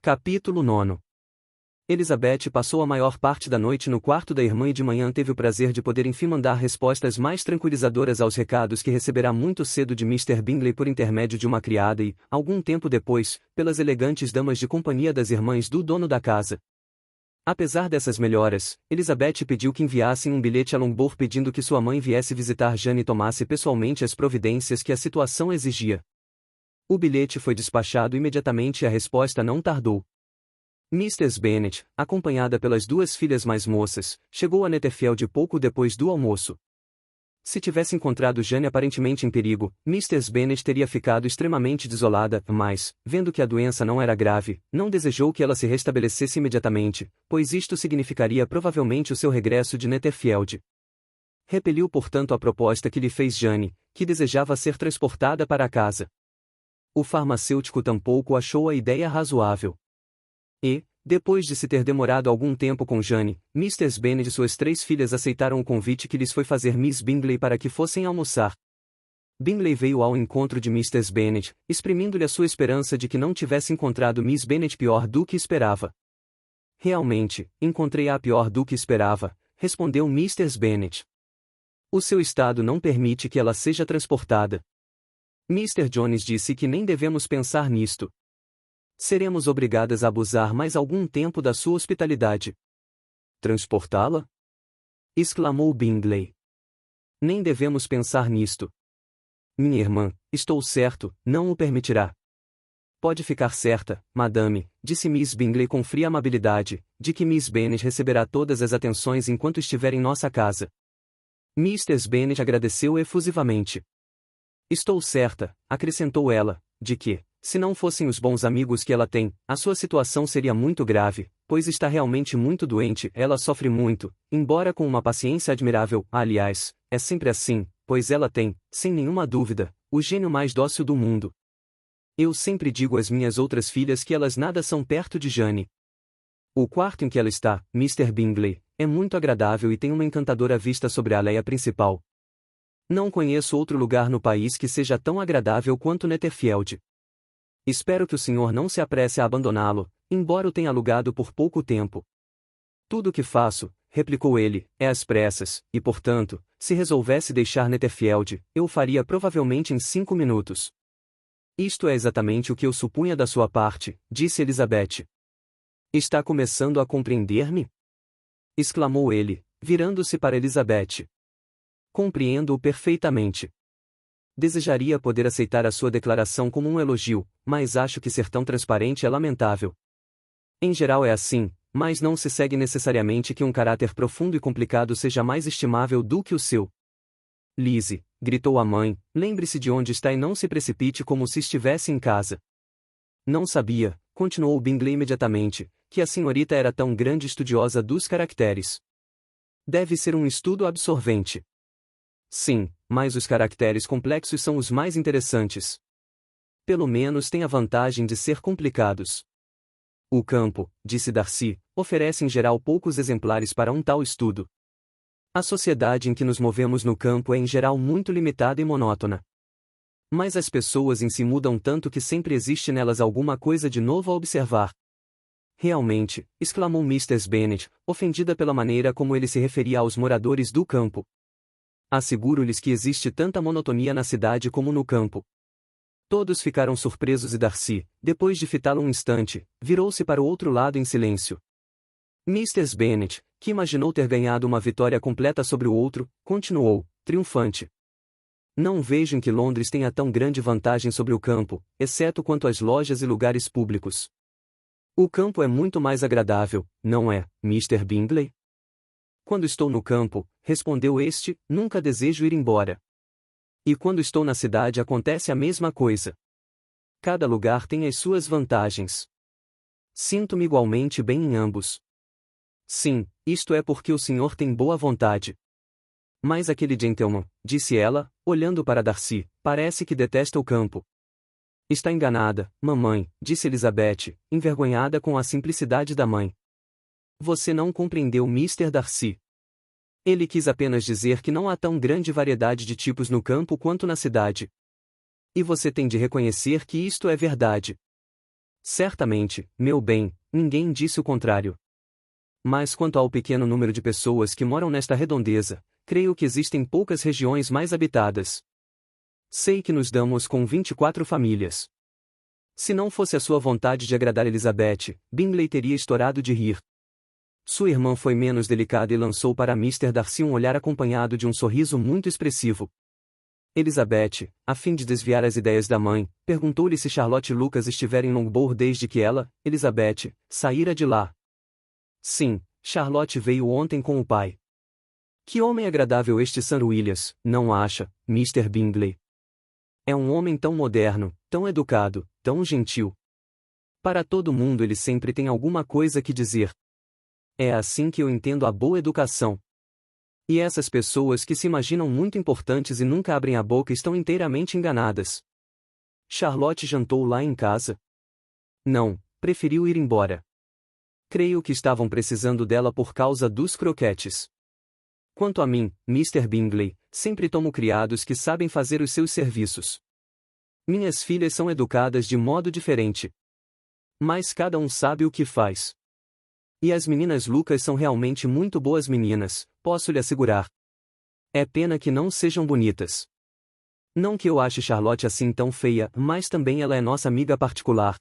Capítulo 9. Elizabeth passou a maior parte da noite no quarto da irmã e de manhã teve o prazer de poder enfim mandar respostas mais tranquilizadoras aos recados que receberá muito cedo de Mr. Bingley por intermédio de uma criada e, algum tempo depois, pelas elegantes damas de companhia das irmãs do dono da casa. Apesar dessas melhoras, Elizabeth pediu que enviassem um bilhete a Longbourn pedindo que sua mãe viesse visitar Jane e tomasse pessoalmente as providências que a situação exigia. O bilhete foi despachado imediatamente e a resposta não tardou. Mrs. Bennet, acompanhada pelas duas filhas mais moças, chegou a Netherfield pouco depois do almoço. Se tivesse encontrado Jane aparentemente em perigo, Mrs. Bennet teria ficado extremamente desolada, mas, vendo que a doença não era grave, não desejou que ela se restabelecesse imediatamente, pois isto significaria provavelmente o seu regresso de Netherfield. Repeliu portanto a proposta que lhe fez Jane, que desejava ser transportada para a casa. O farmacêutico tampouco achou a ideia razoável. E, depois de se ter demorado algum tempo com Jane, Mrs. Bennet e suas três filhas aceitaram o convite que lhes foi fazer Miss Bingley para que fossem almoçar. Bingley veio ao encontro de Mrs. Bennet, exprimindo-lhe a sua esperança de que não tivesse encontrado Miss Bennet pior do que esperava. Realmente, encontrei-a pior do que esperava, respondeu Mrs. Bennet. O seu estado não permite que ela seja transportada. Mr. Jones disse que nem devemos pensar nisto. Seremos obrigadas a abusar mais algum tempo da sua hospitalidade. Transportá-la? Exclamou Bingley. Nem devemos pensar nisto. Minha irmã, estou certo, não o permitirá. Pode ficar certa, madame, disse Miss Bingley com fria amabilidade, de que Miss Bennet receberá todas as atenções enquanto estiver em nossa casa. Mrs. Bennet agradeceu efusivamente. Estou certa, acrescentou ela, de que, se não fossem os bons amigos que ela tem, a sua situação seria muito grave, pois está realmente muito doente, ela sofre muito, embora com uma paciência admirável, aliás, é sempre assim, pois ela tem, sem nenhuma dúvida, o gênio mais dócil do mundo. Eu sempre digo às minhas outras filhas que elas nada são perto de Jane. O quarto em que ela está, Mr. Bingley, é muito agradável e tem uma encantadora vista sobre a aldeia principal. Não conheço outro lugar no país que seja tão agradável quanto Netherfield. Espero que o senhor não se apresse a abandoná-lo, embora o tenha alugado por pouco tempo. Tudo o que faço, replicou ele, é às pressas, e portanto, se resolvesse deixar Netherfield, eu o faria provavelmente em 5 minutos. Isto é exatamente o que eu supunha da sua parte, disse Elizabeth. Está começando a compreender-me? Exclamou ele, virando-se para Elizabeth. Compreendo-o perfeitamente. Desejaria poder aceitar a sua declaração como um elogio, mas acho que ser tão transparente é lamentável. Em geral é assim, mas não se segue necessariamente que um caráter profundo e complicado seja mais estimável do que o seu. Lizzie, gritou a mãe, lembre-se de onde está e não se precipite como se estivesse em casa. Não sabia, continuou Bingley imediatamente, que a senhorita era tão grande estudiosa dos caracteres. Deve ser um estudo absorvente. Sim, mas os caracteres complexos são os mais interessantes. Pelo menos têm a vantagem de ser complicados. O campo, disse Darcy, oferece em geral poucos exemplares para um tal estudo. A sociedade em que nos movemos no campo é em geral muito limitada e monótona. Mas as pessoas em si mudam tanto que sempre existe nelas alguma coisa de novo a observar. Realmente, exclamou Mrs. Bennet, ofendida pela maneira como ele se referia aos moradores do campo. Asseguro-lhes que existe tanta monotonia na cidade como no campo. Todos ficaram surpresos e Darcy, depois de fitá-lo um instante, virou-se para o outro lado em silêncio. Mrs. Bennet, que imaginou ter ganhado uma vitória completa sobre o outro, continuou, triunfante. Não vejo em que Londres tenha tão grande vantagem sobre o campo, exceto quanto às lojas e lugares públicos. O campo é muito mais agradável, não é, Mr. Bingley? Quando estou no campo, respondeu este, nunca desejo ir embora. E quando estou na cidade acontece a mesma coisa. Cada lugar tem as suas vantagens. Sinto-me igualmente bem em ambos. Sim, isto é porque o senhor tem boa vontade. Mas aquele gentleman, disse ela, olhando para Darcy, parece que detesta o campo. Está enganada, mamãe, disse Elizabeth, envergonhada com a simplicidade da mãe. Você não compreendeu Mr. Darcy. Ele quis apenas dizer que não há tão grande variedade de tipos no campo quanto na cidade. E você tem de reconhecer que isto é verdade. Certamente, meu bem, ninguém disse o contrário. Mas quanto ao pequeno número de pessoas que moram nesta redondeza, creio que existem poucas regiões mais habitadas. Sei que nos damos com 24 famílias. Se não fosse a sua vontade de agradar Elizabeth, Bingley teria estourado de rir. Sua irmã foi menos delicada e lançou para Mr. Darcy um olhar acompanhado de um sorriso muito expressivo. Elizabeth, a fim de desviar as ideias da mãe, perguntou-lhe se Charlotte Lucas estivera em Longbourn desde que ela, Elizabeth, saíra de lá. Sim, Charlotte veio ontem com o pai. Que homem agradável este Sir Williams, não acha, Mr. Bingley? É um homem tão moderno, tão educado, tão gentil. Para todo mundo ele sempre tem alguma coisa que dizer. É assim que eu entendo a boa educação. E essas pessoas que se imaginam muito importantes e nunca abrem a boca estão inteiramente enganadas. Charlotte jantou lá em casa? Não, preferiu ir embora. Creio que estavam precisando dela por causa dos croquetes. Quanto a mim, Mr. Bingley, sempre tomo criados que sabem fazer os seus serviços. Minhas filhas são educadas de modo diferente. Mas cada um sabe o que faz. E as meninas Lucas são realmente muito boas meninas, posso lhe assegurar. É pena que não sejam bonitas. Não que eu ache Charlotte assim tão feia, mas também ela é nossa amiga particular.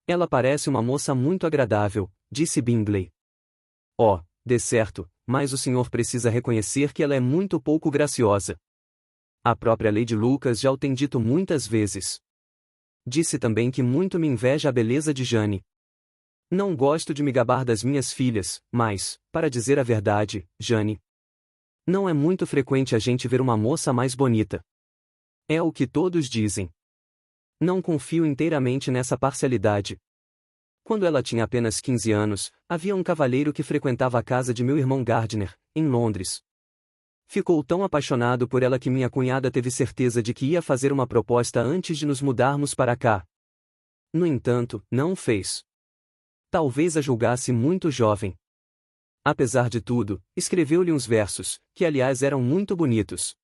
Ela parece uma moça muito agradável, disse Bingley. Oh, de certo, mas o senhor precisa reconhecer que ela é muito pouco graciosa. A própria Lady Lucas já o tem dito muitas vezes. Disse também que muito me inveja a beleza de Jane. Não gosto de me gabar das minhas filhas, mas, para dizer a verdade, Jane, não é muito frequente a gente ver uma moça mais bonita. É o que todos dizem. Não confio inteiramente nessa parcialidade. Quando ela tinha apenas 15 anos, havia um cavalheiro que frequentava a casa de meu irmão Gardiner, em Londres. Ficou tão apaixonado por ela que minha cunhada teve certeza de que ia fazer uma proposta antes de nos mudarmos para cá. No entanto, não o fez. Talvez a julgasse muito jovem. Apesar de tudo, escreveu-lhe uns versos, que aliás eram muito bonitos.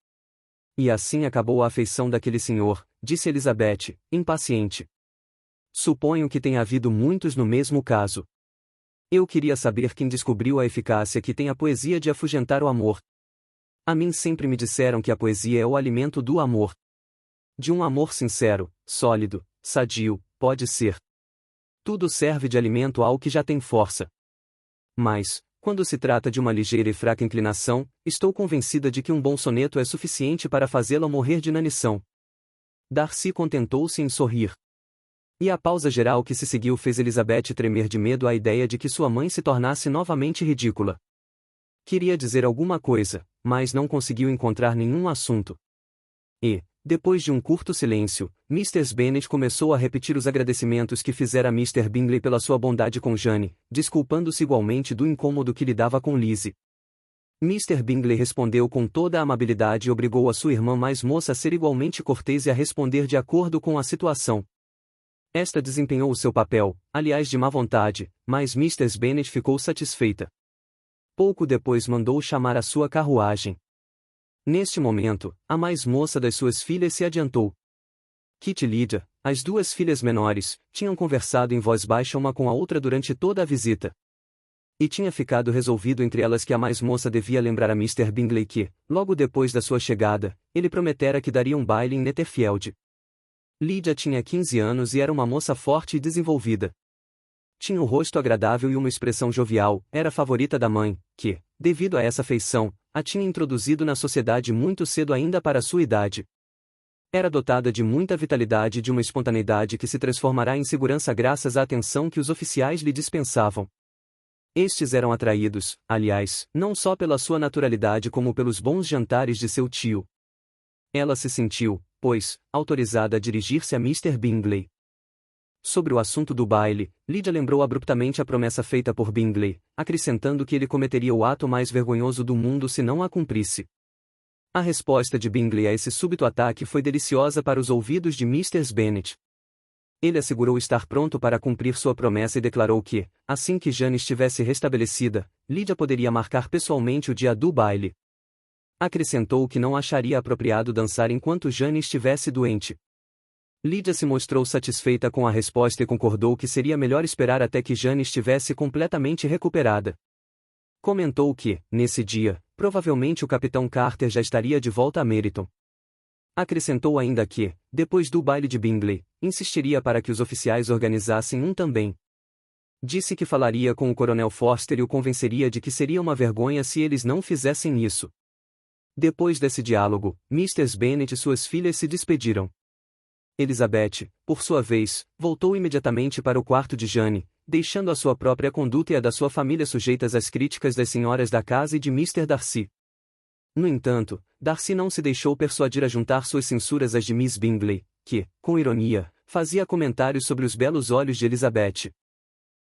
E assim acabou a afeição daquele senhor, disse Elizabeth, impaciente. Suponho que tenha havido muitos no mesmo caso. Eu queria saber quem descobriu a eficácia que tem a poesia de afugentar o amor. A mim sempre me disseram que a poesia é o alimento do amor. De um amor sincero, sólido, sadio, pode ser. Tudo serve de alimento ao que já tem força. Mas, quando se trata de uma ligeira e fraca inclinação, estou convencida de que um bom soneto é suficiente para fazê-la morrer de inanição. Darcy contentou-se em sorrir. E a pausa geral que se seguiu fez Elizabeth tremer de medo à ideia de que sua mãe se tornasse novamente ridícula. Queria dizer alguma coisa, mas não conseguiu encontrar nenhum assunto. E, depois de um curto silêncio, Mrs. Bennet começou a repetir os agradecimentos que fizera a Mr. Bingley pela sua bondade com Jane, desculpando-se igualmente do incômodo que lhe dava com Lizzie. Mr. Bingley respondeu com toda a amabilidade e obrigou a sua irmã mais moça a ser igualmente cortês e a responder de acordo com a situação. Esta desempenhou o seu papel, aliás de má vontade, mas Mrs. Bennet ficou satisfeita. Pouco depois mandou chamar a sua carruagem. Neste momento, a mais moça das suas filhas se adiantou. Kit e Lydia, as duas filhas menores, tinham conversado em voz baixa uma com a outra durante toda a visita. E tinha ficado resolvido entre elas que a mais moça devia lembrar a Mr. Bingley que, logo depois da sua chegada, ele prometera que daria um baile em Netherfield. Lydia tinha 15 anos e era uma moça forte e desenvolvida. Tinha um rosto agradável e uma expressão jovial, era a favorita da mãe, que, devido a essa feição, a tinha introduzido na sociedade muito cedo ainda para sua idade. Era dotada de muita vitalidade e de uma espontaneidade que se transformará em segurança graças à atenção que os oficiais lhe dispensavam. Estes eram atraídos, aliás, não só pela sua naturalidade como pelos bons jantares de seu tio. Ela se sentiu, pois, autorizada a dirigir-se a Mr. Bingley. Sobre o assunto do baile, Lydia lembrou abruptamente a promessa feita por Bingley, acrescentando que ele cometeria o ato mais vergonhoso do mundo se não a cumprisse. A resposta de Bingley a esse súbito ataque foi deliciosa para os ouvidos de Mrs. Bennet. Ele assegurou estar pronto para cumprir sua promessa e declarou que, assim que Jane estivesse restabelecida, Lydia poderia marcar pessoalmente o dia do baile. Acrescentou que não acharia apropriado dançar enquanto Jane estivesse doente. Lydia se mostrou satisfeita com a resposta e concordou que seria melhor esperar até que Jane estivesse completamente recuperada. Comentou que, nesse dia, provavelmente o Capitão Carter já estaria de volta a Meriton. Acrescentou ainda que, depois do baile de Bingley, insistiria para que os oficiais organizassem um também. Disse que falaria com o Coronel Forster e o convenceria de que seria uma vergonha se eles não fizessem isso. Depois desse diálogo, Mrs. Bennet e suas filhas se despediram. Elizabeth, por sua vez, voltou imediatamente para o quarto de Jane, deixando a sua própria conduta e a da sua família sujeitas às críticas das senhoras da casa e de Mr. Darcy. No entanto, Darcy não se deixou persuadir a juntar suas censuras às de Miss Bingley, que, com ironia, fazia comentários sobre os belos olhos de Elizabeth.